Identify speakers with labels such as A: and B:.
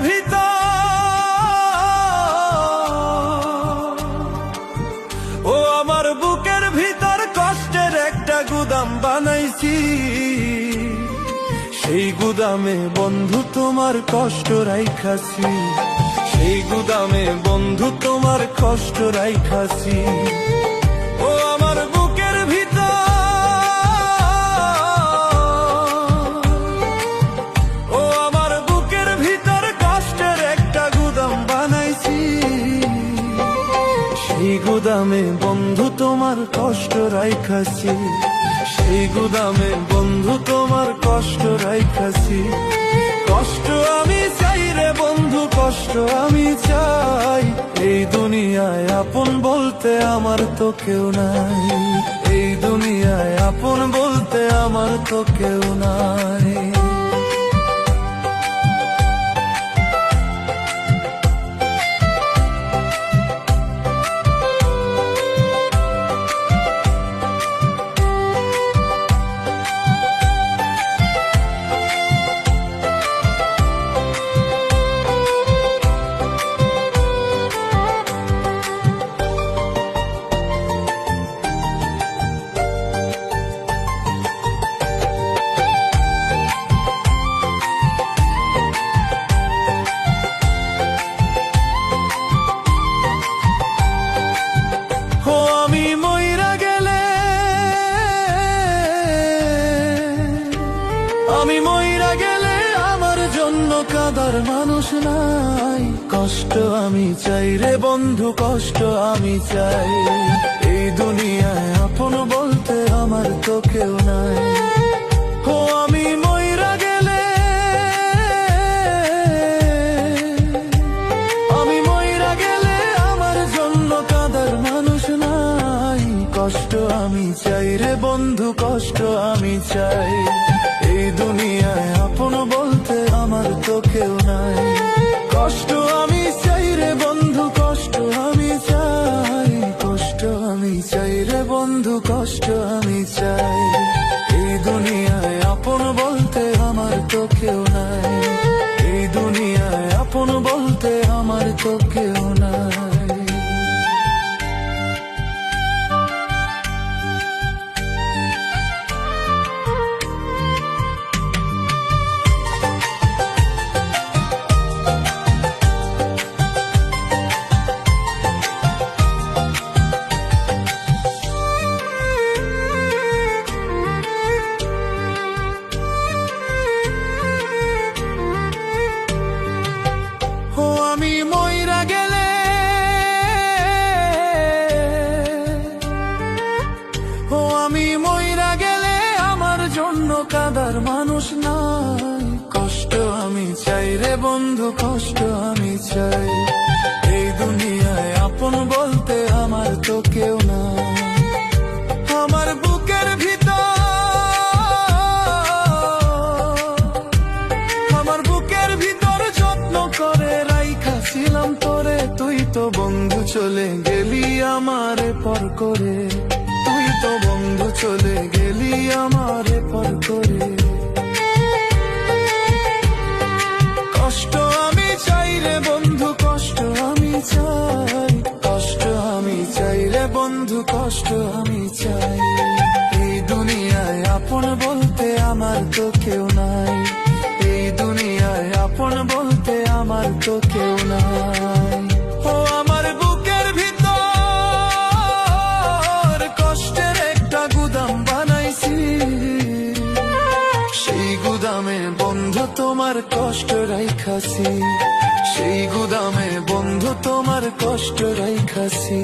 A: ভিতর, ও আমার বুকের ভিতর কষ্টের একটা গুদাম বানাইছি। সেই গুদামে বন্ধু তোমার কষ্ট রাইখাছি, সেই গুদামে বন্ধু তোমার কষ্ট রাইখাছি। ও আমার বুকের ভিতর, ও আমার বুকের ভিতর কষ্টের একটা গুদাম বানাইছি। সেই গুদামে বন্ধু তোমার কষ্ট রাইখাছি, সেই গুদামে বন্ধু তোমার কষ্ট রাইখাছি। কষ্ট আমি চাই রে বন্ধু, কষ্ট আমি চাই। এই দুনিয়ায় আপন বলতে আমার তো কেউ নাই, এই দুনিয়ায় আপন বলতে আমার তো কেউ নাই। আমি মইরা গেলে আমার জন্য কাঁদার মানুষ নাই। কষ্ট আমি চাই রে বন্ধু, কষ্ট আমি চাই। এই দুনিয়ায় আপন বলতে আমার তো কেউ নাই। ও আমি মইরা গেলে, আমি মইরা গেলে আমার জন্য কাঁদার মানুষ নাই। কষ্ট আমি চাই রে বন্ধু, কষ্ট আমি চাই। এই দুনিয়ায় আপন বলতে আমার তো কেউ নাই। কষ্ট আমি চাই রে বন্ধু, কষ্ট আমি চাই। কষ্ট আমি চাই রে বন্ধু, কষ্ট আমি চাই। এই দুনিয়ায় আপন বলতে আমার তো কেউ নাই, এই দুনিয়ায় আপন বলতে আমার তো কেউ নাই। আমি মইরা গেলে, ও আমি মইরা গেলে আমার জন্য কাঁদার মানুষ নাই। কষ্ট আমি চাই রে বন্ধু, কষ্ট আমি চাই। এই দুনিয়ায় আপন বলতে আমার তো কেউ নাই। আমার বুকের ভিতর, আমার বুকের ভিতর যত্ন করে রাইখাছিলাম তোরে। তুই তো বন্ধু চলে গেলি আমারে পর করে, তুই তো বন্ধু চলে গেলি আমারে পর করে। কষ্ট আমি চাই রে বন্ধু, কষ্ট আমি চাই। কষ্ট আমি চাই রে বন্ধু, কষ্ট আমি চাই। এই দুনিয়ায় আপন বলতে আমার তো কেউ নাই, এই দুনিয়ায় আপন বলতে আমার তো কেউ নাই। ও আমার বুকের ভিতর কষ্টের একটা গুদাম বানাইছি। সেই গুদামে বন্ধু তোমার কষ্ট রাইখাছি, সেই গুদামে বন্ধু তোমার কষ্ট রাইখাছি।